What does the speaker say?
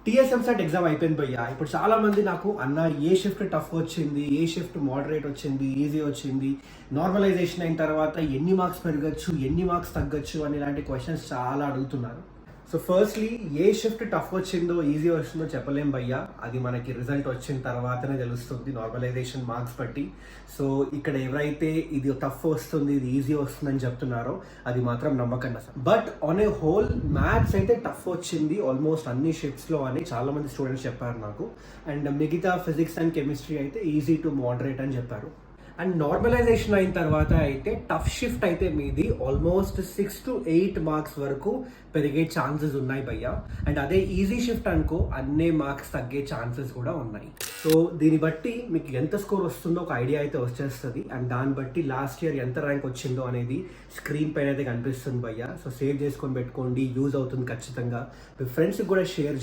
TS EAMCET exam అయిపోయింది భయ్యా. ఇప్పుడు చాలా మంది నాకు అన్న ఏ షిఫ్ట్ టఫ్ వచ్చింది, ఏ షిఫ్ట్ మోడరేట్ వచ్చింది, ఈజీ వచ్చింది, నార్మలైజేషన్ అయిన తర్వాత ఎన్ని మార్క్స్ పెరగచ్చు, ఎన్ని మార్క్స్ తగ్గచ్చు అని ఇలాంటి క్వశ్చన్స్ చాలా అడుగుతున్నారు. సో ఫస్ట్లీ ఏ షిఫ్ట్ టఫ్ వచ్చిందో ఈజీ వచ్చిందో చెప్పలేం భయ్యా. అది మనకి రిజల్ట్ వచ్చిన తర్వాతనే తెలుస్తుంది నార్మలైజేషన్ మార్క్స్ బట్టి. సో ఇక్కడ ఎవరైతే ఇది టఫ్ వస్తుంది, ఇది ఈజీ వస్తుందని చెప్తున్నారో అది మాత్రం నమ్మకండి అసలు. But on a whole maths అయితే టఫ్ వచ్చింది ఆల్మోస్ట్ అన్ని షిఫ్ట్స్లో అని చాలా మంది స్టూడెంట్స్ చెప్పారు నాకు. అండ్ మిగతా ఫిజిక్స్ అండ్ కెమిస్ట్రీ అయితే ఈజీ టు మోడరేట్ అని చెప్పారు. అండ్ నార్మలైజేషన్ అయిన తర్వాత అయితే టఫ్ షిఫ్ట్ అయితే మీది ఆల్మోస్ట్ 6 to 8 మార్క్స్ వరకు పెరిగే ఛాన్సెస్ ఉన్నాయి భయ్యా. అండ్ అదే ఈజీ షిఫ్ట్ అనుకో అన్ని మార్క్స్ తగ్గే ఛాన్సెస్ కూడా ఉన్నాయి. సో దీన్ని బట్టి మీకు ఎంత స్కోర్ వస్తుందో ఒక ఐడియా అయితే వచ్చేస్తుంది. అండ్ దాన్ని బట్టి లాస్ట్ ఇయర్ ఎంత ర్యాంక్ వచ్చిందో అనేది స్క్రీన్ పైన అయితే కనిపిస్తుంది భయ్యా. సో సేవ్ చేసుకొని పెట్టుకోండి, యూజ్ అవుతుంది ఖచ్చితంగా. మీ ఫ్రెండ్స్కి కూడా షేర్